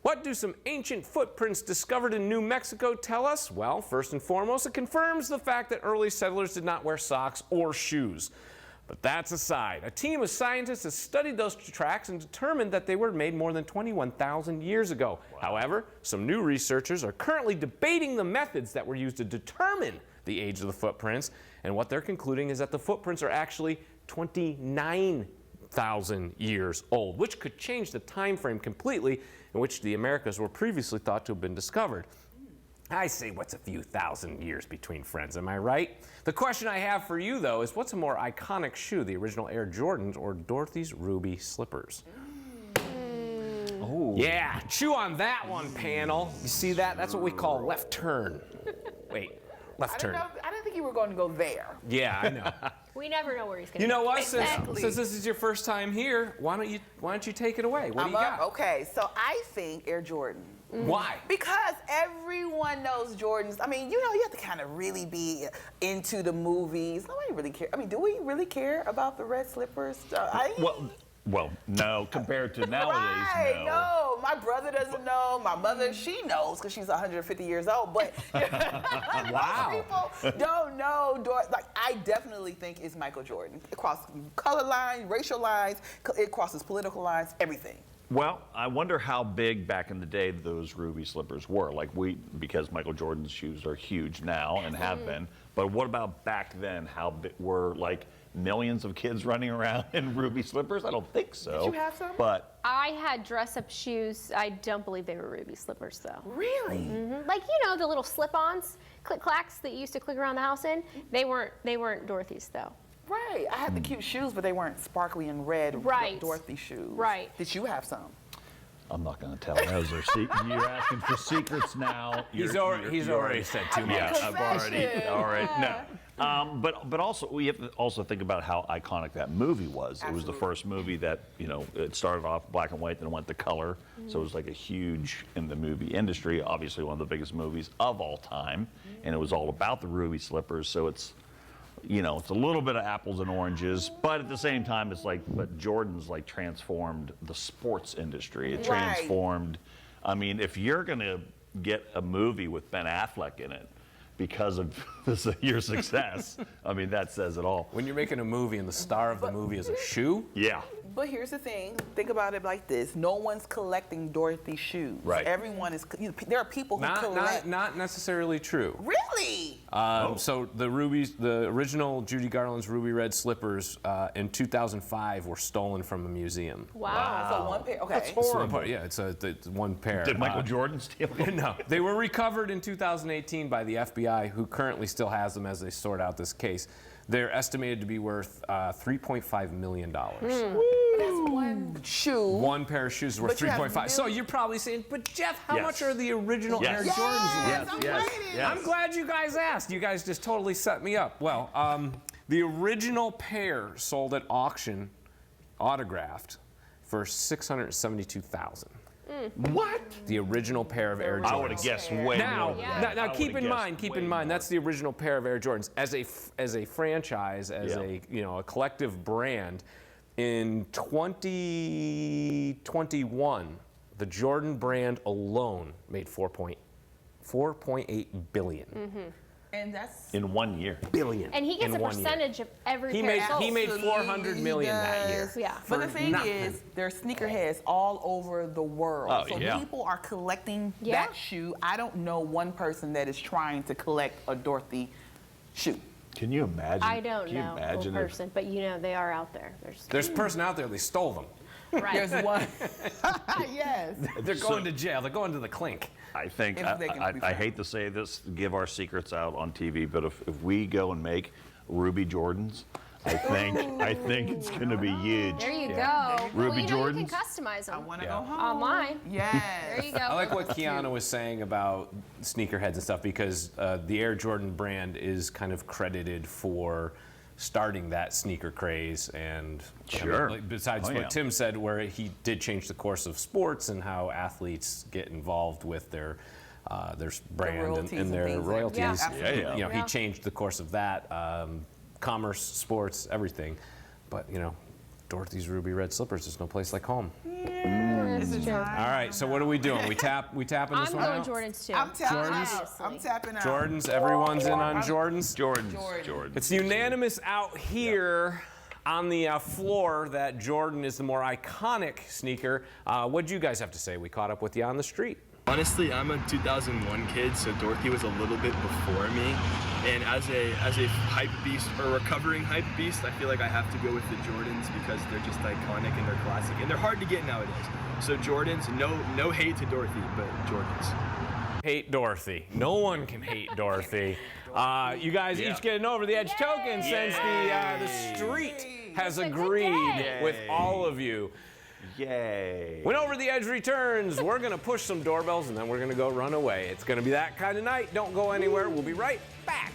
What do some ancient footprints discovered in New Mexico tell us? Well, first and foremost, it confirms the fact that early settlers did not wear socks or shoes. But that's aside. A team of scientists has studied those tracks and determined that they were made more than 21,000 years ago. Wow. However, some new researchers are currently debating the methods that were used to determine the age of the footprints, and what they're concluding is that the footprints are actually 29,000 years old, which could change the time frame completely in which the Americas were previously thought to have been discovered. I say, what's a few thousand years between friends, am I right? The question I have for you, though, is what's a more iconic shoe, the original Air Jordans or Dorothy's ruby slippers? Oh. Yeah, chew on that one, panel. You see that? That's what we call left turn. Wait, left turn. I didn't think you were going to go there. Yeah, I know. We never know where he's going to go. You know what? Exactly. Since this is your first time here, why don't you take it away? What do you got? Okay, so I think Air Jordan. Why? Because everyone knows Jordans. I mean, you know, you have to kind of really be into the movies. Nobody really cares. I mean, do we really care about the red slippers? Well, no, compared to nowadays, right, no. My brother doesn't know. My mother, she knows because she's 150 years old. But wow. People don't know. Like, I definitely think it's Michael Jordan. It crosses color lines, racial lines. It crosses political lines, everything. Well, I wonder how big back in the day those ruby slippers were. Like because Michael Jordan's shoes are huge now and have been. But what about back then? How big were like millions of kids running around in ruby slippers? I don't think so. Did you have some? But I had dress-up shoes. I don't believe they were ruby slippers, though. Really? Mm-hmm. Like, you know, the little slip-ons, click-clacks that you used to click around the house in. They weren't Dorothy's, though. Right. I had the cute shoes, but they weren't sparkly and red Dorothy shoes. Right. Did you have some? I'm not going to tell. Those are you're asking for secrets now. He's already said too much. Yeah, I've already. No. But also we have to also think about how iconic that movie was. Absolutely. It was the first movie that, you know, it started off black and white, then went to color. So it was like a huge in the movie industry. Obviously one of the biggest movies of all time, and it was all about the ruby slippers. So it's, you know, it's a little bit of apples and oranges, but at the same time, it's like, but Jordan's like transformed the sports industry. It transformed. I mean, if you're gonna get a movie with Ben Affleck in it because of your success, I mean, that says it all. When you're making a movie and the star of the movie is a shoe? Yeah. But here's the thing. Think about it like this. No one's collecting Dorothy shoes. Right. Everyone is. There are people who collect. Not necessarily true. Really? So the original Judy Garland's ruby red slippers in 2005 were stolen from a museum. Wow. So one pair. Okay. That's horrible. Yeah, it's one pair. Did Michael Jordan steal them? No, they were recovered in 2018 by the FBI, who currently still has them as they sort out this case. They're estimated to be worth $3.5 million. That's one shoe. One pair of shoes is worth 3.5. So you're probably saying, but Jeff, how much are the original Air Jordans worth? Yes. I'm glad you guys asked. You guys just totally set me up. Well, the original pair sold at auction, autographed, for $672,000. What? The original pair of Air Jordans. I would have guessed way more than that. Now keep in mind, that's the original pair of Air Jordans. As a franchise, as a collective brand, in 2021, the Jordan brand alone made $4.8 billion. And that's in 1 year. Billion. And he gets a percentage of every pair. He made $400 million that year. Yeah. But the thing is, there's sneakerheads all over the world. So people are collecting that shoe. I don't know one person that is trying to collect a Dorothy shoe. Can you imagine? I don't know a person, but you know they are out there. There's a person out there, they stole them. Right. There's one. Yes. They're going to jail. They're going to the clink. I think, I hate to say this, give our secrets out on TV, but if we go and make Ruby Jordans, I think it's going to be huge. There you go. Ruby Jordans. You can customize them. I want to go home. Online. Yes. There you go. I like what Kiana was saying about sneakerheads and stuff, because the Air Jordan brand is kind of credited for starting that sneaker craze, and besides what Tim said, where he did change the course of sports and how athletes get involved with their brand and their royalties. He changed the course of that, commerce, sports, everything. But Dorothy's ruby red slippers, there's no place like home. Yeah. That's Is it true. time? All right, so what are we doing? We tapping this I'm one going out? Jordans too. I'm tapping out. Obviously. I'm tapping out. Jordans, everyone's in on Jordans? Jordan. It's unanimous out here on the floor that Jordan is the more iconic sneaker. What'd you guys have to say? We caught up with you on the street. Honestly, I'm a 2001 kid, so Dorothy was a little bit before me. And as a hype beast, or recovering hype beast, I feel like I have to go with the Jordans because they're just iconic and they're classic. And they're hard to get nowadays. So Jordans, no hate to Dorothy, but Jordans. Hate Dorothy. No one can hate Dorothy. You guys each get an over the edge token since the street has agreed with all of you. Yay. When Over the Edge returns, we're going to push some doorbells and then we're going to go run away. It's going to be that kind of night. Don't go anywhere. We'll be right back.